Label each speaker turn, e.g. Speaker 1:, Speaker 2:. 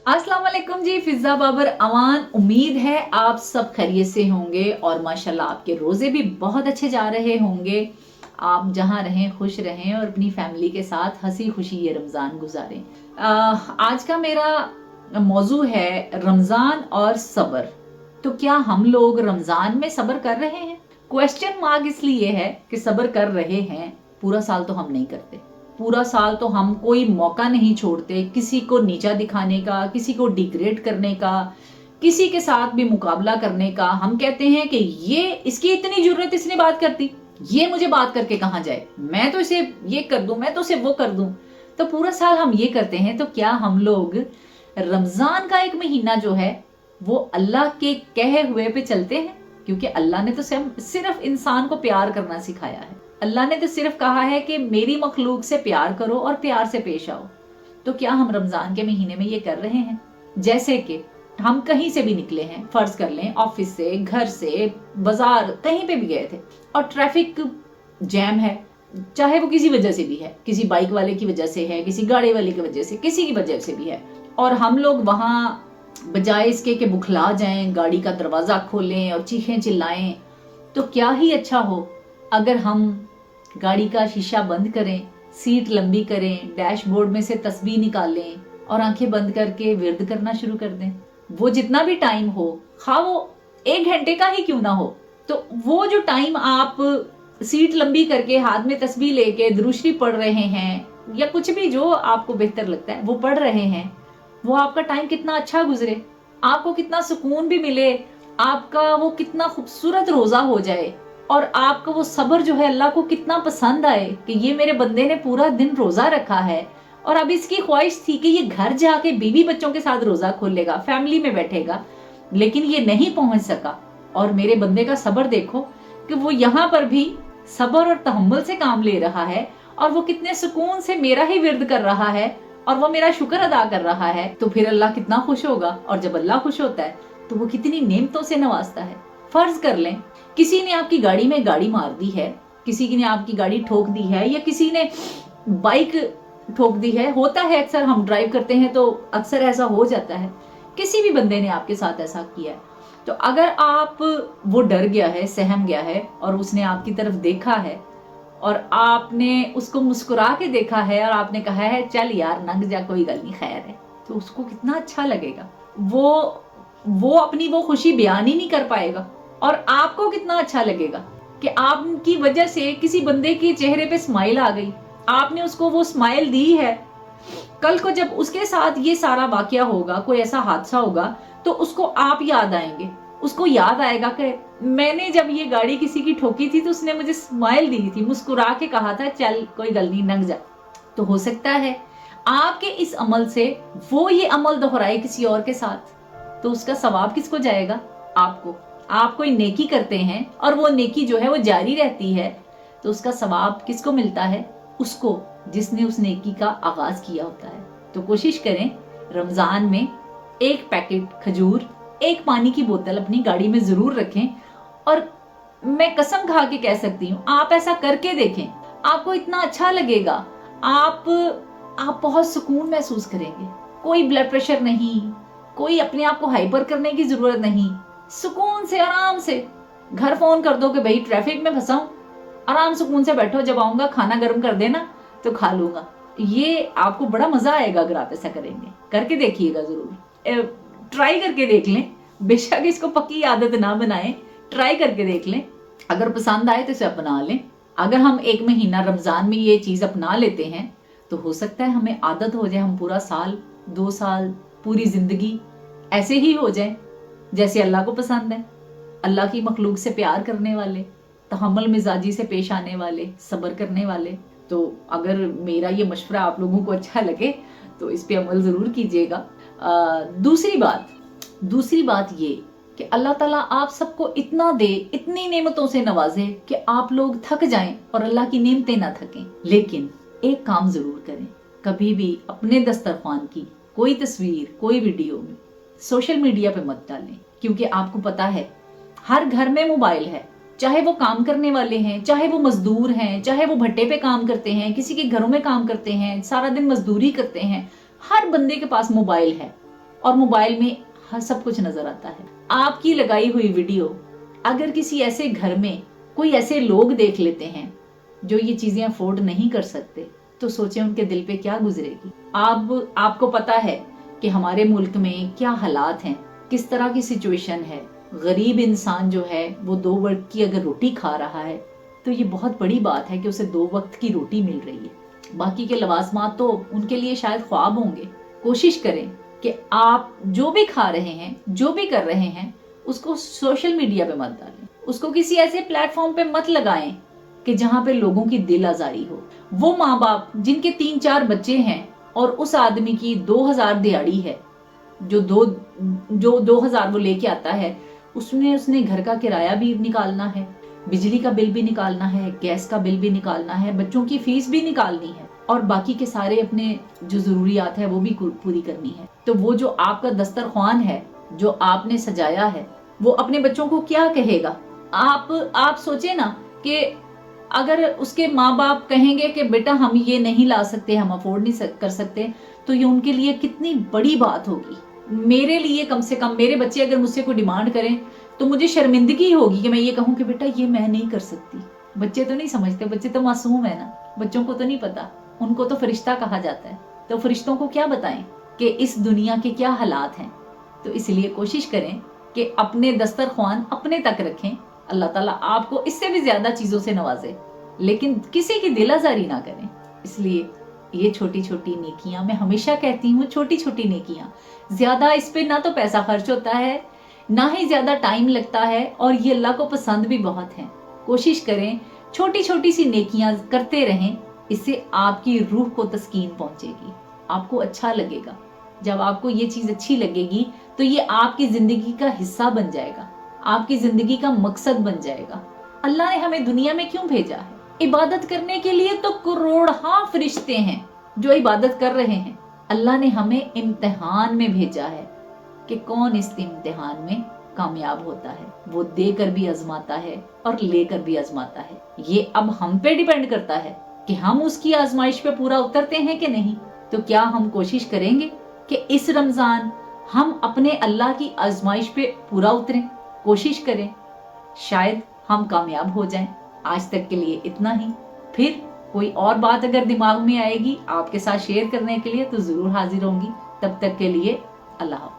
Speaker 1: अस्सलाम वालेकुम जी, फिजा बाबर अमान। उम्मीद है आप सब खैरियत से होंगे और माशाल्लाह आपके रोजे भी बहुत अच्छे जा रहे होंगे। आप जहां रहें खुश रहें और अपनी फैमिली के साथ हंसी खुशी ये रमजान गुजारें। आज का मेरा मौजू है रमजान और सब्र। तो क्या हम लोग रमजान में सब्र कर रहे हैं? क्वेश्चन मार्क इसलिए है कि सब्र कर रहे हैं, पूरा साल तो हम नहीं करते। पूरा साल तो हम कोई मौका नहीं छोड़ते किसी को नीचा दिखाने का, किसी को डिग्रेड करने का, किसी के साथ भी मुकाबला करने का। हम कहते हैं कि ये इसकी इतनी जरूरत, इसने बात करती, ये मुझे बात करके कहां जाए, मैं तो इसे ये कर दूं, मैं तो उसे वो कर दूं। तो पूरा साल हम ये करते हैं। तो क्या हम लोग रमजान का एक महीना जो है वो अल्लाह के कहे हुए पे चलते हैं? क्योंकि अल्लाह ने तो सिर्फ इंसान को प्यार करना सिखाया है। अल्लाह ने तो सिर्फ कहा है कि मेरी मखलूक से प्यार करो और प्यार से पेश आओ। तो क्या हम रमजान के महीने में ये कर रहे हैं? जैसे कि हम कहीं से भी निकले हैं, फर्ज कर लें ऑफिस से, घर से, बाजार, कहीं पे भी गए थे और ट्रैफिक जैम है, चाहे वो किसी वजह से भी है, किसी बाइक वाले की वजह से है, किसी गाड़ी वाले की वजह से, किसी की वजह से भी है, और हम लोग वहां बजाय इसके कि बुखला जाएं, गाड़ी का दरवाजा खोलें और चीखें चिल्लाएं, तो क्या ही अच्छा हो अगर हम गाड़ी का शीशा बंद करें, सीट लंबी करें, डैशबोर्ड में से तस्बीह निकालें और आंखें बंद करके विर्द करना शुरू कर दें। वो जितना भी टाइम हो, खा वो 1 घंटे का ही क्यों ना हो, तो वो जो टाइम आप सीट लंबी करके हाथ में तस्बीह लेके दुरूद पढ़ रहे हैं या कुछ भी जो आपको बेहतर लगता है वो पढ़ रहे हैं, वो आपका टाइम कितना अच्छा गुजरे, आपको कितना सुकून भी मिले, आपका वो कितना खूबसूरत रोजा हो जाए और आपका वो सब्र जो है अल्लाह को कितना पसंद आए कि ये मेरे बंदे ने पूरा दिन रोजा रखा है और अब इसकी ख्वाहिश थी कि ये घर जाके बीवी बच्चों के साथ रोजा खोलेगा, फैमिली में बैठेगा, लेकिन ये नहीं पहुंच सका। और मेरे बंदे का सब्र देखो कि वो यहाँ पर भी सब्र और तहम्मुल से काम ले रहा है और वो कितने सुकून से मेरा ही विर्द कर रहा है और वो मेरा शुक्र अदा कर रहा है। तो फिर अल्लाह कितना खुश होगा, और जब अल्लाह खुश होता है तो वो कितनी नेमतों से नवाजता है। फर्ज कर लें किसी ने आपकी गाड़ी में गाड़ी मार दी है, किसी ने आपकी गाड़ी ठोक दी है या किसी ने बाइक ठोक दी है। होता है, अक्सर हम ड्राइव करते हैं तो अक्सर ऐसा हो जाता है। किसी भी बंदे ने आपके साथ ऐसा किया है, तो अगर आप वो डर गया है, सहम गया है और उसने आपकी तरफ देखा है और आपने उसको मुस्कुरा के देखा है और आपने कहा है चल यार नंग जा, कोई गल नहीं, खैर है, तो उसको कितना अच्छा लगेगा। वो अपनी वो खुशी बयान ही नहीं कर पाएगा और आपको कितना अच्छा लगेगा कि आपकी वजह से किसी बंदे के चेहरे पे स्माइल आ गई, आपने उसको वो स्माइल दी है। कल को जब उसके साथ ये सारा वाकया होगा, कोई ऐसा हादसा होगा, तो उसको आप याद आएंगे, उसको याद आएगा कि मैंने जब ये गाड़ी किसी की ठोकी थी तो उसने मुझे स्माइल दी थी, मुस्कुरा के कहा था चल कोई गल नहीं नंग जा। तो हो सकता है आपके इस अमल से वो ये अमल दोहराए किसी और के साथ, तो उसका सवाब किसको जाएगा? आपको। आप कोई नेकी करते हैं और वो नेकी जो है वो जारी रहती है, तो उसका सवाब किसको मिलता है? उसको, जिसने उस नेकी का आगाज किया होता है। तो कोशिश करें रमजान में 1 पैकेट खजूर, 1 पानी की बोतल अपनी गाड़ी में जरूर रखें। और मैं कसम खा के कह सकती हूँ, आप ऐसा करके देखें, आपको इतना अच्छा लगेगा, आप बहुत सुकून महसूस करेंगे। कोई ब्लड प्रेशर नहीं, कोई अपने आप को हाइपर करने की जरूरत नहीं, सुकून से आराम से घर फोन कर दो कि भाई ट्रैफिक में फंसा हूं, आराम सुकून से बैठो, जब आऊंगा खाना गर्म कर देना तो खा लूंगा। ये आपको बड़ा मजा आएगा अगर आप ऐसा करेंगे। करके देखिएगा जरूर, ट्राई करके देख लें, बेशक इसको पक्की आदत ना बनाएं, ट्राई करके देख लें। अगर पसंद आए तो इसे अपना लें। अगर हम 1 महीना रमजान में ये चीज अपना लेते हैं तो हो सकता है हमें आदत हो जाए, हम पूरा साल, 2 साल, पूरी जिंदगी ऐसे ही हो जाए जैसे अल्लाह को पसंद है। अल्लाह की मखलूक से प्यार करने वाले, तहम्मुल मिजाजी से पेश आने वाले, सब्र करने वाले। तो अगर मेरा ये मशवरा आप लोगों को अच्छा लगे तो इस पे अमल जरूर कीजिएगा। दूसरी बात ये कि अल्लाह ताला आप सबको इतना दे, इतनी नेमतों से नवाजे कि आप लोग थक जाएं और अल्लाह की नेमतें ना थकें। लेकिन एक काम जरूर करें, कभी भी अपने दस्तरखान की कोई तस्वीर, कोई वीडियो सोशल मीडिया पे मत डालें, क्योंकि आपको पता है हर घर में मोबाइल है, चाहे वो काम करने वाले हैं, चाहे वो मजदूर हैं, चाहे वो भट्टे पे काम करते हैं, किसी के घरों में काम करते हैं, सारा दिन मजदूरी करते हैं, हर बंदे के पास मोबाइल है। और मोबाइल में हर सब कुछ नजर आता है। आपकी लगाई हुई वीडियो अगर किसी ऐसे घर में कोई ऐसे लोग देख लेते हैं जो ये चीजें अफोर्ड नहीं कर सकते, तो सोचें उनके दिल पे क्या गुजरेगी। आपको पता है कि हमारे मुल्क में क्या हालात हैं, किस तरह की सिचुएशन है। गरीब इंसान जो है वो 2 वक्त की अगर रोटी खा रहा है तो ये बहुत बड़ी बात है कि उसे 2 वक्त की रोटी मिल रही है। बाकी के लवाजमात तो उनके लिए शायद ख्वाब होंगे। कोशिश करें कि आप जो भी खा रहे हैं, जो भी कर रहे हैं, उसको सोशल मीडिया पे मत डालें, उसको किसी ऐसे प्लेटफॉर्म पे मत लगाएं कि जहां पे लोगों की दिल आजारी हो। वो माँ बाप जिनके 3-4 बच्चे हैं और उस आदमी की 2000 दिहाड़ी है, जो 2000 वो लेके आता है, उसने घर का किराया भी निकालना है, बिजली का बिल भी निकालना है, गैस का बिल भी निकालना है, बच्चों की फीस भी निकालनी है और बाकी के सारे अपने जो जरूरियात है वो भी पूरी करनी है। तो वो जो आपका दस्तरख्वान है, जो आपने सजाया है, वो अपने बच्चों को क्या कहेगा। आप सोचे ना कि अगर उसके माँ बाप कहेंगे कि बेटा हम ये नहीं ला सकते, हम अफोर्ड नहीं कर सकते, तो ये उनके लिए कितनी बड़ी बात होगी। मेरे लिए कम से कम मेरे बच्चे अगर मुझसे कोई डिमांड करें तो मुझे शर्मिंदगी होगी कि मैं ये कहूँ कि बेटा ये मैं नहीं कर सकती। बच्चे तो नहीं समझते, बच्चे तो मासूम है ना, बच्चों को तो नहीं पता, उनको तो फरिश्ता कहा जाता है। तो फरिश्तों को क्या बताएं कि इस दुनिया के क्या हालात हैं। तो इसलिए कोशिश करें कि अपने दस्तरख्वान अपने तक रखें। अल्लाह ताला आपको इससे भी ज्यादा चीजों से नवाजे, लेकिन किसी की दिल आजारी ना करें। इसलिए ये छोटी छोटी नेकियां, मैं हमेशा कहती हूँ छोटी छोटी नेकियां, ज्यादा इस पे ना तो पैसा खर्च होता है, ना ही ज्यादा टाइम लगता है, और ये अल्लाह को पसंद भी बहुत है। कोशिश करें छोटी छोटी सी नेकियां करते रहें, इससे आपकी रूह को तस्कीन पहुंचेगी, आपको अच्छा लगेगा। जब आपको ये चीज अच्छी लगेगी तो ये आपकी जिंदगी का हिस्सा बन जाएगा, आपकी जिंदगी का मकसद बन जाएगा। अल्लाह ने हमें दुनिया में क्यों भेजा है? इबादत करने के लिए तो करोड़ों फरिश्ते हैं जो इबादत कर रहे हैं। अल्लाह ने हमें इम्तिहान में भेजा है कि कौन इस इम्तिहान में कामयाब होता है। वो देकर भी आजमाता है और लेकर भी आजमाता है। ये अब हम पे डिपेंड करता है कि हम उसकी आजमाइश पे पूरा उतरते हैं कि नहीं। तो क्या हम कोशिश करेंगे कि इस रमजान हम अपने अल्लाह की आजमाइश पे पूरा उतरें? कोशिश करें, शायद हम कामयाब हो जाएं। आज तक के लिए इतना ही। फिर कोई और बात अगर दिमाग में आएगी आपके साथ शेयर करने के लिए तो जरूर हाजिर होंगी। तब तक के लिए अल्लाह हाफ़िज़।